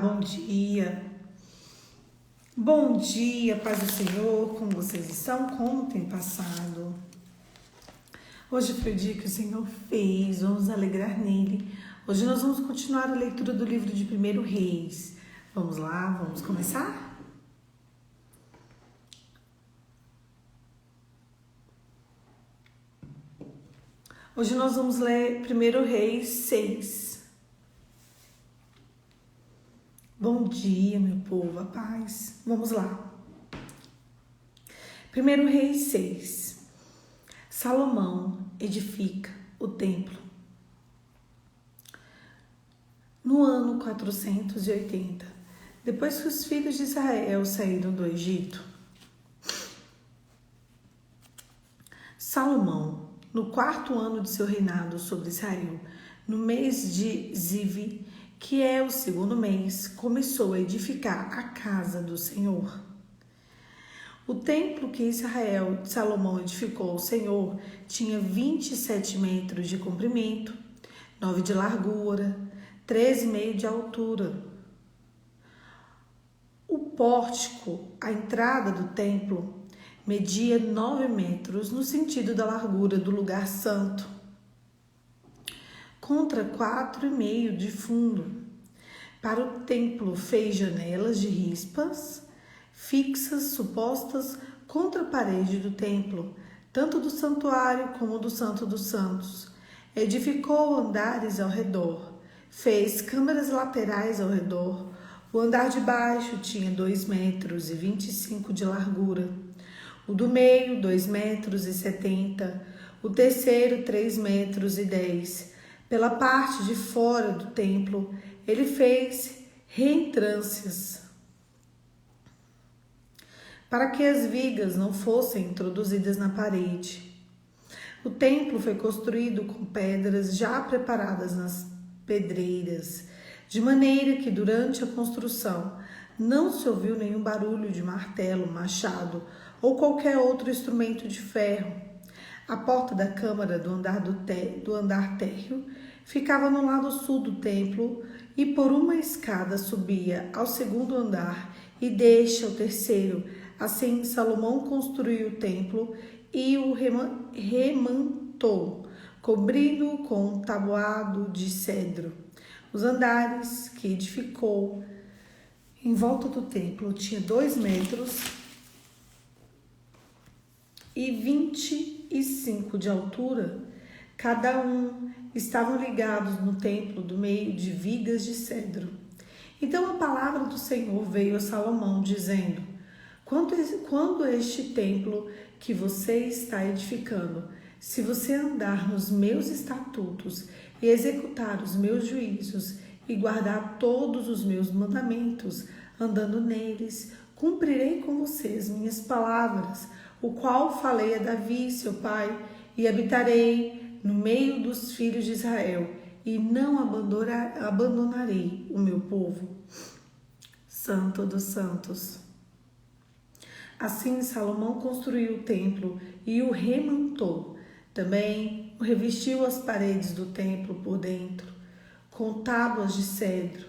bom dia. Bom dia, paz do Senhor, como vocês estão? Como tem passado? Hoje foi o dia que o Senhor fez, vamos alegrar nele. Hoje nós vamos continuar a leitura do livro de 1 Reis. Vamos lá, vamos começar? Hoje nós vamos ler 1 Reis 6. Bom dia, meu povo, a paz. Vamos lá. 1 Reis 6. Salomão edifica o templo. No ano 480, depois que os filhos de Israel saíram do Egito, Salomão, no 4º ano de seu reinado sobre Israel, no mês de Ziv, que é o 2º mês, começou a edificar a casa do Senhor. O templo que Salomão edificou ao Senhor tinha 27 metros de comprimento, 9 de largura, 13,5 de altura. O pórtico, a entrada do templo, media 9 metros no sentido da largura do lugar santo, contra 4,5 de fundo. Para o templo fez janelas de rispas fixas, supostas contra a parede do templo, tanto do santuário como do Santo dos Santos. Edificou andares ao redor, fez câmaras laterais ao redor. O andar de baixo tinha 2,25 metros de largura, o do meio 2,70 metros, o terceiro 3,10 metros. Pela parte de fora do templo, ele fez reentrâncias para que as vigas não fossem introduzidas na parede. O templo foi construído com pedras já preparadas nas pedreiras, de maneira que durante a construção não se ouviu nenhum barulho de martelo, machado ou qualquer outro instrumento de ferro. A porta da câmara do andar térreo ficava no lado sul do templo e por uma escada subia ao 2º andar e deste ao 3º. Assim, Salomão construiu o templo e o rematou, cobrindo-o com um tabuado de cedro. Os andares que edificou em volta do templo tinham 2,25 metros de altura. Cada um estavam ligados no templo do meio de vigas de cedro. Então a palavra do Senhor veio a Salomão, dizendo: Quando este templo que você está edificando, se você andar nos meus estatutos e executar os meus juízos e guardar todos os meus mandamentos, andando neles, cumprirei com você as minhas palavras, o qual falei a Davi, seu pai, e habitarei no meio dos filhos de Israel, e não abandonarei o meu povo. Santo dos Santos. Assim Salomão construiu o templo e o remontou. Também revestiu as paredes do templo por dentro, com tábuas de cedro,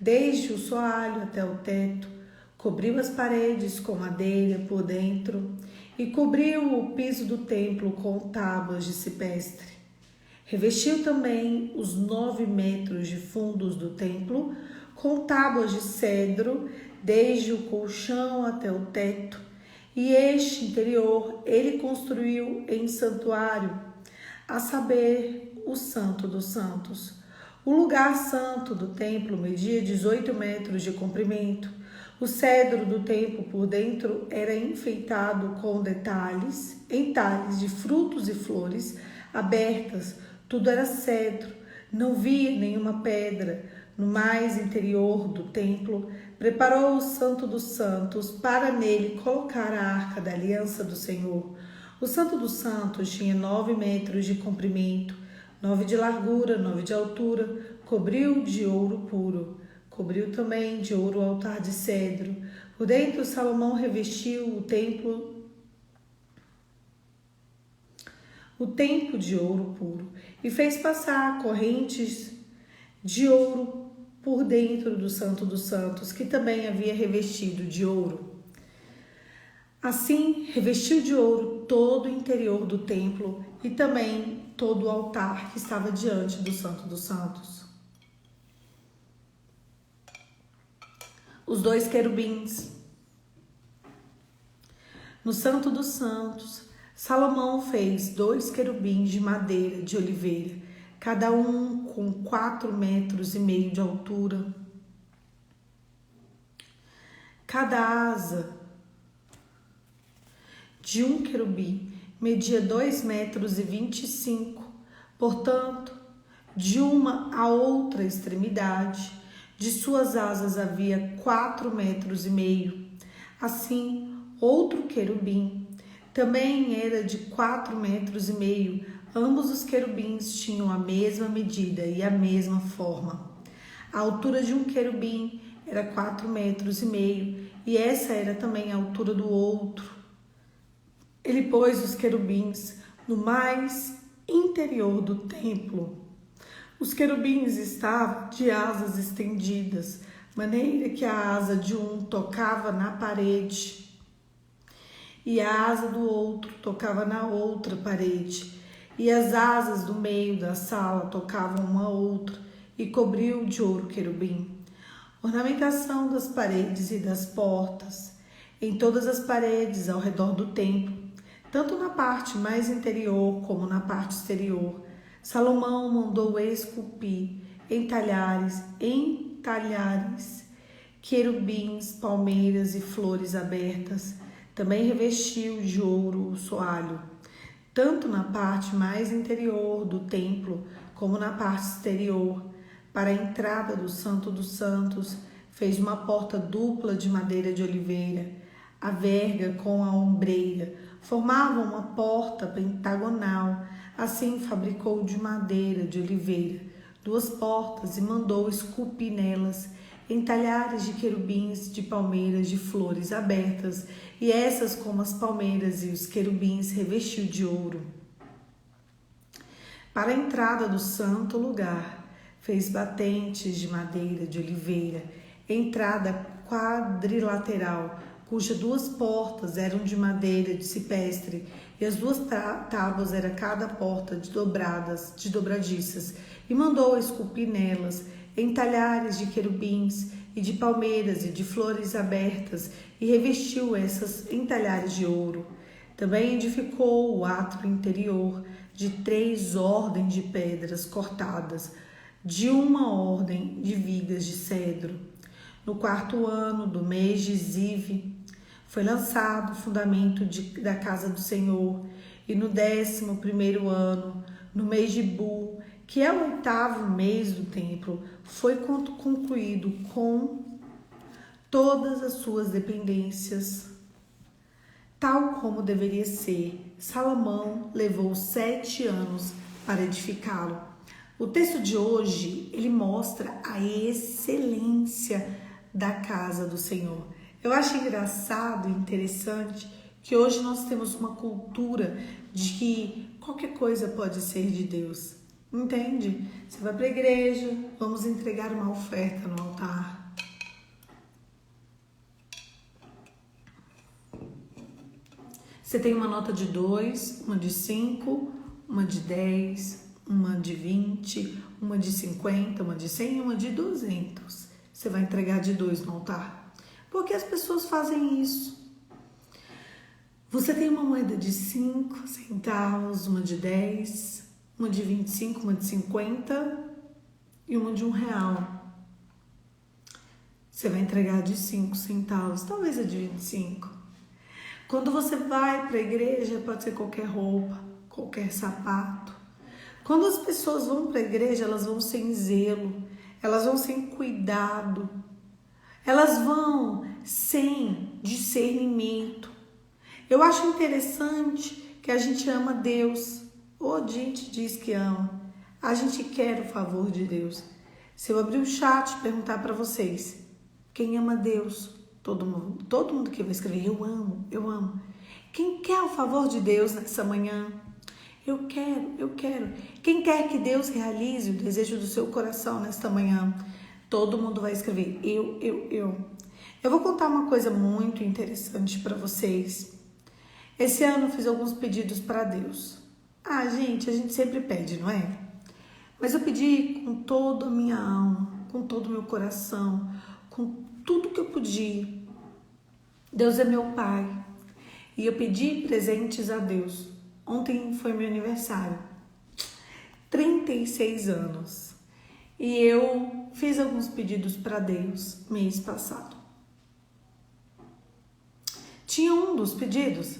desde o soalho até o teto. Cobriu as paredes com madeira por dentro e cobriu o piso do templo com tábuas de cipreste. Revestiu também os 9 metros de fundos do templo com tábuas de cedro, desde o colchão até o teto. E este interior ele construiu em santuário, a saber, o Santo dos Santos. O lugar santo do templo media 18 metros de comprimento. O cedro do templo por dentro era enfeitado com entalhes de frutos e flores abertas. Tudo era cedro, não via nenhuma pedra. No mais interior do templo, preparou o Santo dos Santos para nele colocar a arca da aliança do Senhor. O Santo dos Santos tinha 9 metros de comprimento, 9 de largura, 9 de altura, cobriu de ouro puro. Cobriu também de ouro o altar de cedro. Por dentro, Salomão revestiu o templo de ouro puro e fez passar correntes de ouro por dentro do Santo dos Santos, que também havia revestido de ouro. Assim, revestiu de ouro todo o interior do templo e também todo o altar que estava diante do Santo dos Santos. Os 2 querubins. No Santo dos Santos, Salomão fez 2 querubins de madeira de oliveira, cada um com 4,5 metros de altura. Cada asa de um querubim media 2,25 metros, portanto, de uma à outra extremidade de suas asas havia 4,5 metros. Assim, outro querubim também era de 4,5 metros. Ambos os querubins tinham a mesma medida e a mesma forma. A altura de um querubim era 4,5 metros e essa era também a altura do outro. Ele pôs os querubins no mais interior do templo. Os querubins estavam de asas estendidas, maneira que a asa de um tocava na parede e a asa do outro tocava na outra parede, e as asas do meio da sala tocavam uma a outra, e cobriu de ouro o querubim. Ornamentação das paredes e das portas. Em todas as paredes ao redor do templo, tanto na parte mais interior como na parte exterior, Salomão mandou esculpir em talhares, querubins, palmeiras e flores abertas. Também revestiu de ouro o soalho, tanto na parte mais interior do templo como na parte exterior. Para a entrada do Santo dos Santos, fez uma porta dupla de madeira de oliveira. A verga com a ombreira formavam uma porta pentagonal. Assim fabricou de madeira de oliveira 2 portas e mandou esculpir nelas entalhares de querubins, de palmeiras, de flores abertas, e essas, como as palmeiras e os querubins, revestiu de ouro. Para a entrada do santo lugar, fez batentes de madeira de oliveira, entrada quadrilateral, cujas 2 portas eram de madeira de cipestre, e as 2 tábuas era cada porta de dobradiças, e mandou esculpir nelas entalhares de querubins e de palmeiras e de flores abertas, e revestiu essas entalhares de ouro. Também edificou o átrio interior de 3 ordens de pedras cortadas, de uma ordem de vigas de cedro. No 4º ano do mês de Ziv, foi lançado o fundamento da casa do Senhor, e no 11º ano, no mês de Bu, que é o 8º mês do templo, foi concluído com todas as suas dependências, tal como deveria ser. Salomão levou 7 anos para edificá-lo. O texto de hoje, ele mostra a excelência da casa do Senhor. Eu acho engraçado e interessante que hoje nós temos uma cultura de que qualquer coisa pode ser de Deus. Entende? Você vai para a igreja, vamos entregar uma oferta no altar. Você tem uma nota de 2, uma de 5, uma de 10, uma de 20, uma de 50, uma de 100 e uma de 200. Você vai entregar de 2 no altar. Porque as pessoas fazem isso. Você tem uma moeda de 5 centavos, uma de 10, uma de 25, uma de 50 e uma de R$1. Você vai entregar de 5 centavos, talvez a de 25. Quando você vai para a igreja, pode ser qualquer roupa, qualquer sapato. Quando as pessoas vão para a igreja, elas vão sem zelo, elas vão sem cuidado, elas vão sem discernimento. Eu acho interessante que a gente ama Deus, ou a gente diz que ama, a gente quer o favor de Deus. Se eu abrir o chat e perguntar para vocês, quem ama Deus? Todo mundo que vai escrever, eu amo, eu amo. Quem quer o favor de Deus nessa manhã? Eu quero. Quem quer que Deus realize o desejo do seu coração nesta manhã? Todo mundo vai escrever eu. Eu vou contar uma coisa muito interessante para vocês. Esse ano eu fiz alguns pedidos para Deus. Ah, gente, a gente sempre pede, não é? Mas eu pedi com toda a minha alma, com todo o meu coração, com tudo que eu podia. Deus é meu Pai. E eu pedi presentes a Deus. Ontem foi meu aniversário. 36 anos. E eu fiz alguns pedidos para Deus mês passado. Tinha um dos pedidos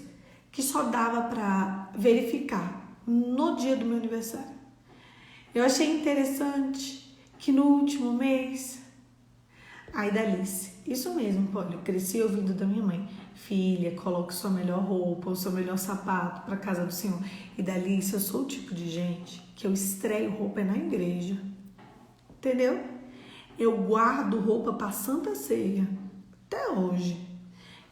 que só dava para verificar no dia do meu aniversário. Eu achei interessante que no último mês, aí Dalice, isso mesmo, olha, eu cresci ouvindo da minha mãe, filha, coloque sua melhor roupa, o seu melhor sapato para casa do Senhor. E Dalice, eu sou o tipo de gente que eu estreio roupa na igreja, entendeu? Eu guardo roupa para Santa Ceia, até hoje.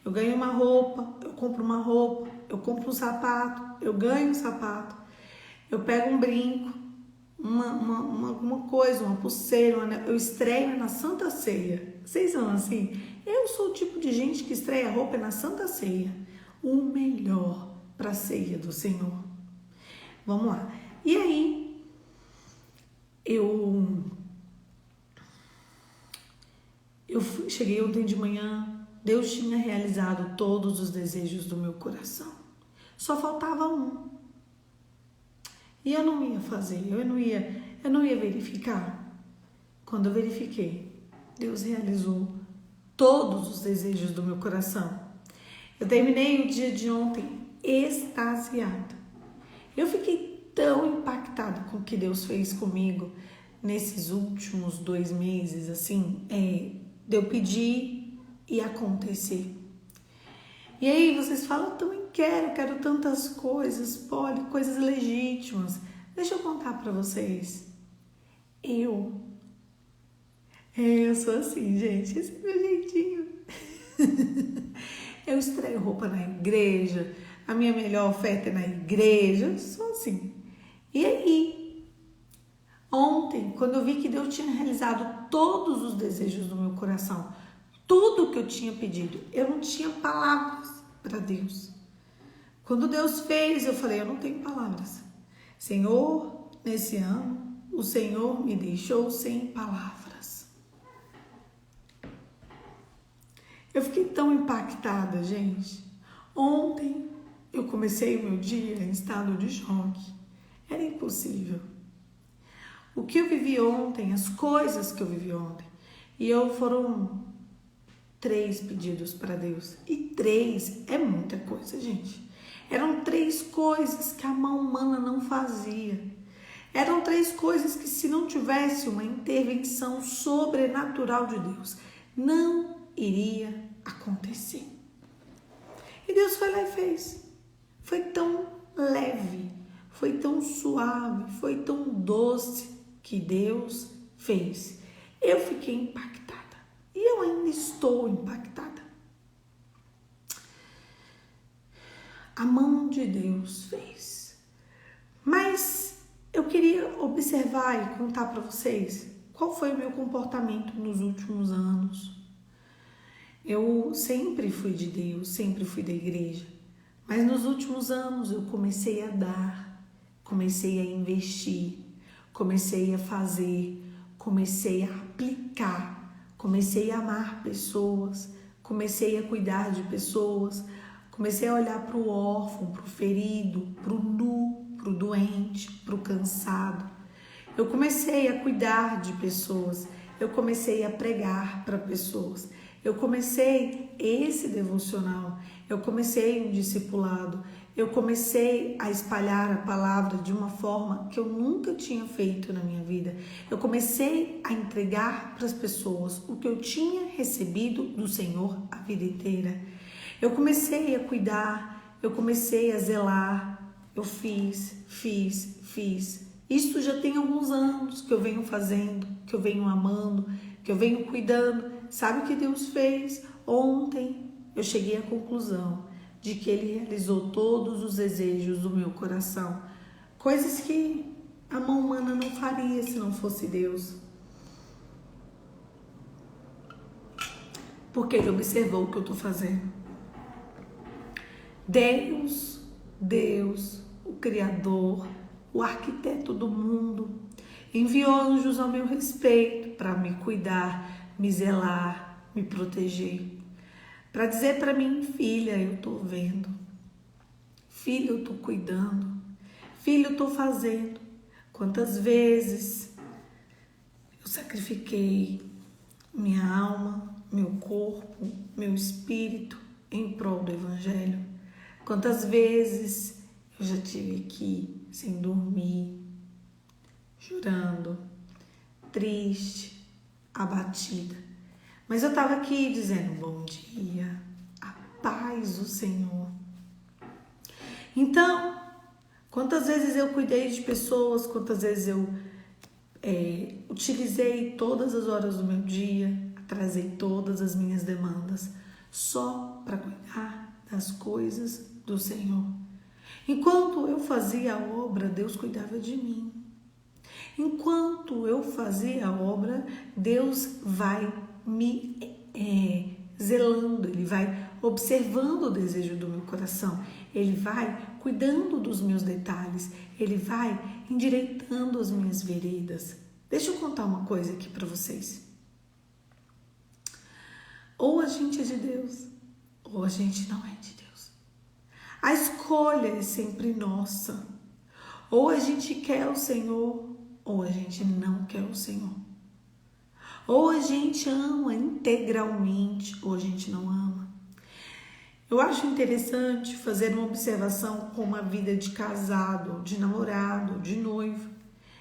Eu ganho uma roupa, eu compro uma roupa, eu compro um sapato, eu ganho um sapato, eu pego um brinco, uma coisa, uma pulseira, eu estreio na Santa Ceia. Vocês são assim? Eu sou o tipo de gente que estreia roupa na Santa Ceia. O melhor para a ceia do Senhor. Vamos lá. E aí, cheguei ontem de manhã. Deus tinha realizado todos os desejos do meu coração. Só faltava um. E eu não ia fazer, eu não ia verificar. Quando eu verifiquei, Deus realizou todos os desejos do meu coração. Eu terminei o dia de ontem extasiada. Eu fiquei tão impactada com o que Deus fez comigo nesses últimos 2 meses, assim, de eu pedir e acontecer. E aí vocês falam, eu também quero tantas coisas, pode, coisas legítimas. Deixa eu contar para vocês. Eu sou assim, gente, esse é meu jeitinho. Eu estreio roupa na igreja, a minha melhor oferta é na igreja, eu sou assim. E aí, ontem, quando eu vi que Deus tinha realizado todos os desejos do meu coração, tudo que eu tinha pedido, eu não tinha palavras para Deus. Quando Deus fez, eu falei, eu não tenho palavras. Senhor, nesse ano, o Senhor me deixou sem palavras. Eu fiquei tão impactada, gente. Ontem, eu comecei o meu dia em estado de choque. Era impossível. O que eu vivi ontem, as coisas que eu vivi ontem, foram 3 pedidos para Deus. E 3 é muita coisa, gente. Eram 3 coisas que a mão humana não fazia. Eram 3 coisas que, se não tivesse uma intervenção sobrenatural de Deus, não iria acontecer. E Deus foi lá e fez. Foi tão leve, foi tão suave, foi tão doce que Deus fez. Eu fiquei impactada. E eu ainda estou impactada. A mão de Deus fez. Mas eu queria observar e contar para vocês qual foi o meu comportamento nos últimos anos. Eu sempre fui de Deus, sempre fui da igreja. Mas nos últimos anos eu comecei a dar, comecei a investir, comecei a fazer, comecei a aplicar. Comecei a amar pessoas, comecei a cuidar de pessoas, comecei a olhar para o órfão, para o ferido, para o nu, para o doente, para o cansado. Eu comecei a cuidar de pessoas, eu comecei a pregar para pessoas, eu comecei esse devocional, eu comecei um discipulado, eu comecei a espalhar a palavra de uma forma que eu nunca tinha feito na minha vida. Eu comecei a entregar para as pessoas o que eu tinha recebido do Senhor a vida inteira. Eu comecei a cuidar, eu comecei a zelar, eu fiz. Isso já tem alguns anos que eu venho fazendo, que eu venho amando, que eu venho cuidando. Sabe o que Deus fez? Ontem eu cheguei à conclusão de que Ele realizou todos os desejos do meu coração. Coisas que a mão humana não faria se não fosse Deus. porque ele observou o que eu estou fazendo. Deus, o Criador, o arquiteto do mundo, enviou anjos ao meu respeito para me cuidar, me zelar, me proteger. Para dizer para mim, filha, eu estou vendo. Filha, eu estou cuidando. Filha, eu estou fazendo. Quantas vezes eu sacrifiquei minha alma, meu corpo, meu espírito em prol do Evangelho. Quantas vezes eu já tive que ir sem dormir, chorando, triste, abatida. Mas eu estava aqui dizendo bom dia, a paz do Senhor. Então, quantas vezes eu cuidei de pessoas, quantas vezes eu utilizei todas as horas do meu dia, atrasei todas as minhas demandas, só para cuidar das coisas do Senhor. Enquanto eu fazia a obra, Deus cuidava de mim. Enquanto eu fazia a obra, Deus vai me zelando, Ele vai observando o desejo do meu coração, Ele vai cuidando dos meus detalhes, Ele vai endireitando as minhas veredas. Deixa eu contar uma coisa aqui para vocês. Ou a gente é de Deus, ou a gente não é de Deus. A escolha é sempre nossa. Ou a gente quer o Senhor, ou a gente não quer o Senhor. Ou a gente ama integralmente, ou a gente não ama. Eu acho interessante fazer uma observação com uma vida de casado, de namorado, de noivo.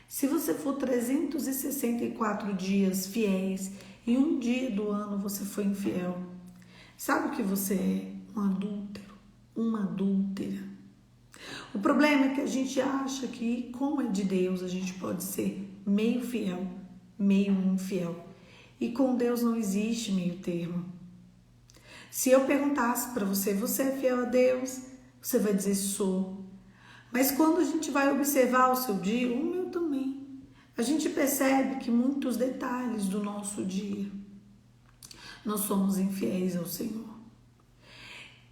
Se você for 364 dias fiéis e um dia do ano você foi infiel, sabe o que você é? Um adúltero, uma adúltera. O problema é que a gente acha que, como é de Deus, a gente pode ser meio fiel, meio infiel. E com Deus não existe meio termo. Se eu perguntasse para você, você é fiel a Deus? Você vai dizer, sou. Mas quando a gente vai observar o seu dia, o meu também, a gente percebe que muitos detalhes do nosso dia, nós somos infiéis ao Senhor.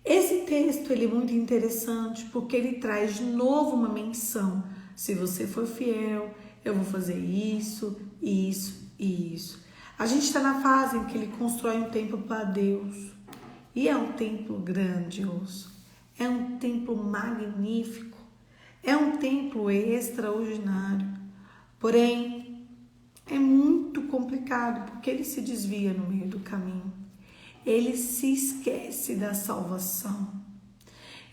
Esse texto ele é muito interessante porque ele traz de novo uma menção. Se você for fiel, eu vou fazer isso, isso e isso. A gente está na fase em que ele constrói um templo para Deus. E é um templo grandioso. É um templo magnífico. É um templo extraordinário. Porém, é muito complicado porque ele se desvia no meio do caminho. Ele se esquece da salvação.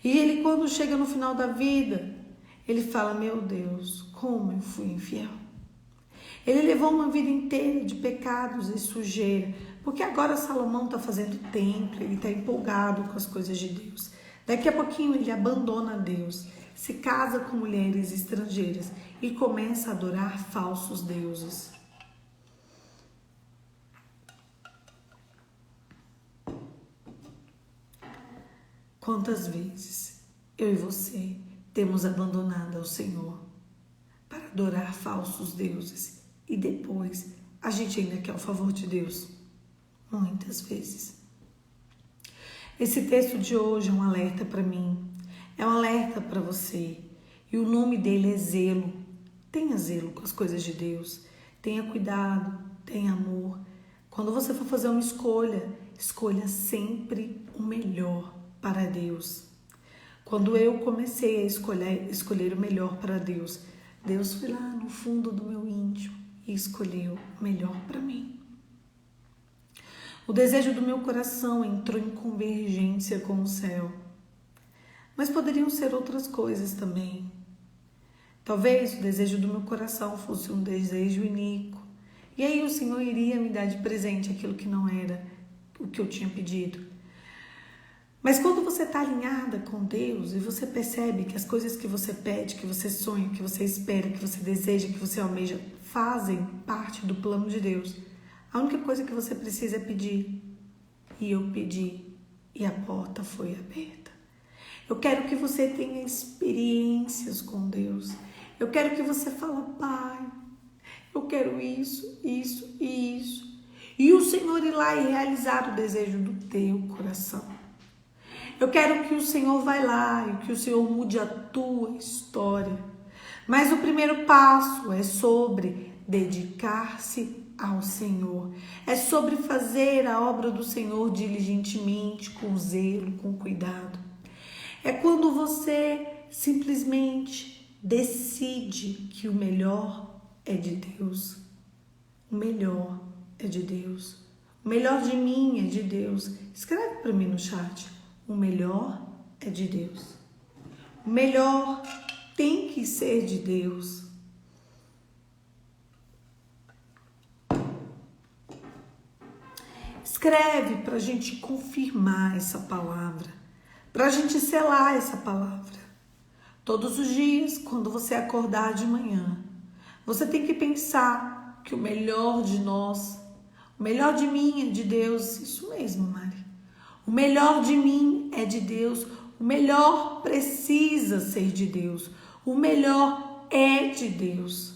E ele, quando chega no final da vida, ele fala, meu Deus, como eu fui infiel. Ele levou uma vida inteira de pecados e sujeira, porque agora Salomão está fazendo templo, ele está empolgado com as coisas de Deus. Daqui a pouquinho ele abandona Deus, se casa com mulheres estrangeiras e começa a adorar falsos deuses. Quantas vezes eu e você temos abandonado ao Senhor para adorar falsos deuses e depois a gente ainda quer o favor de Deus? Muitas vezes. Esse texto de hoje é um alerta para mim, é um alerta para você. E o nome dele é zelo. Tenha zelo com as coisas de Deus. Tenha cuidado, tenha amor. Quando você for fazer uma escolha, escolha sempre o melhor para Deus. Quando eu comecei a escolher o melhor para Deus, Deus foi lá no fundo do meu íntimo e escolheu o melhor para mim. O desejo do meu coração entrou em convergência com o céu. Mas poderiam ser outras coisas também. Talvez o desejo do meu coração fosse um desejo iníquo. E aí o Senhor iria me dar de presente aquilo que não era o que eu tinha pedido. Mas quando você está alinhada com Deus e você percebe que as coisas que você pede, que você sonha, que você espera, que você deseja, que você almeja, fazem parte do plano de Deus, a única coisa que você precisa é pedir. E eu pedi e a porta foi aberta. Eu quero que você tenha experiências com Deus. Eu quero que você fale, Pai, eu quero isso, isso e isso. e o Senhor ir lá e realizar o desejo do teu coração. Eu quero que o Senhor vá lá e que o Senhor mude a tua história. Mas o primeiro passo é sobre dedicar-se ao Senhor. É sobre fazer a obra do Senhor diligentemente, com zelo, com cuidado. É quando você simplesmente decide que o melhor é de Deus. O melhor é de Deus. O melhor de mim é de Deus. Escreve para mim no chat. O melhor é de Deus. O melhor tem que ser de Deus. Escreve para a gente confirmar essa palavra, para a gente selar essa palavra. Todos os dias, quando você acordar de manhã, você tem que pensar que o melhor de nós, o melhor de mim é de Deus. Isso mesmo, Mari. O melhor de mim é de Deus. O melhor precisa ser de Deus. O melhor é de Deus.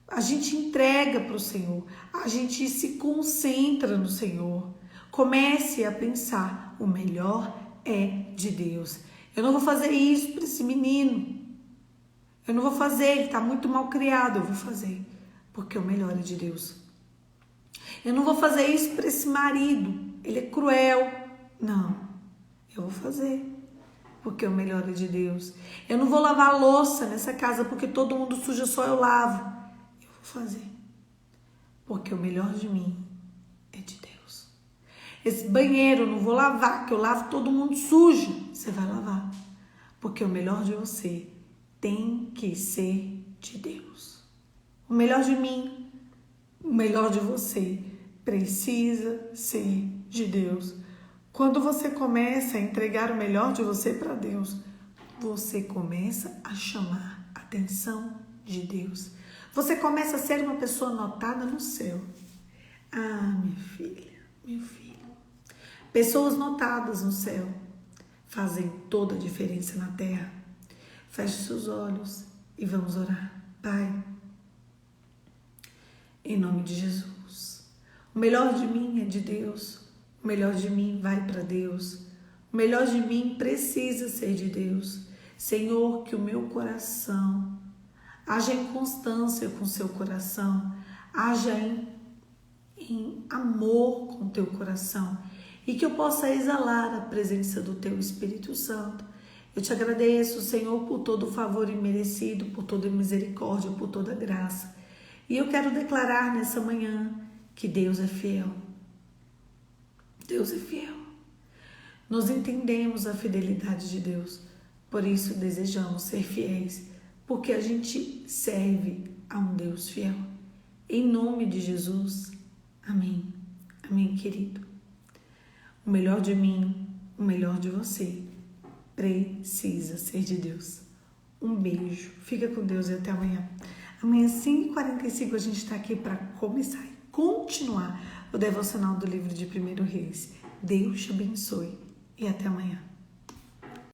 A gente entrega para o Senhor. A gente se concentra no Senhor. Comece a pensar, o melhor é de Deus. Eu não vou fazer isso para esse menino. Eu não vou fazer, ele está muito mal criado. Eu vou fazer, porque o melhor é de Deus. Eu não vou fazer isso para esse marido. Ele é cruel. Não, eu vou fazer, porque o melhor é de Deus. Eu não vou lavar a louça nessa casa, porque todo mundo suja, só eu lavo. Eu vou fazer, porque o melhor de mim é de Deus. Esse banheiro eu não vou lavar, que eu lavo todo mundo sujo. Você vai lavar, porque o melhor de você tem que ser de Deus. O melhor de mim, o melhor de você precisa ser de Deus. Quando você começa a entregar o melhor de você para Deus, você começa a chamar a atenção de Deus. Você começa a ser uma pessoa notada no céu. Ah, minha filha, meu filho. Pessoas notadas no céu fazem toda a diferença na terra. Feche seus olhos e vamos orar. Pai, em nome de Jesus, o melhor de mim é de Deus. O melhor de mim vai para Deus. O melhor de mim precisa ser de Deus. Senhor, que o meu coração haja em constância com o seu coração, haja em amor com o teu coração e que eu possa exalar a presença do teu Espírito Santo. Eu te agradeço, Senhor, por todo o favor imerecido, por toda a misericórdia, por toda a graça. E eu quero declarar nessa manhã que Deus é fiel. Deus é fiel. Nós entendemos a fidelidade de Deus, por isso desejamos ser fiéis, porque a gente serve a um Deus fiel. Em nome de Jesus, amém. Amém, querido. O melhor de mim, o melhor de você, precisa ser de Deus. Um beijo, fica com Deus e até amanhã. Amanhã, 5h45, a gente está aqui para começar e continuar o devocional do livro de 1 Reis. Deus te abençoe e até amanhã.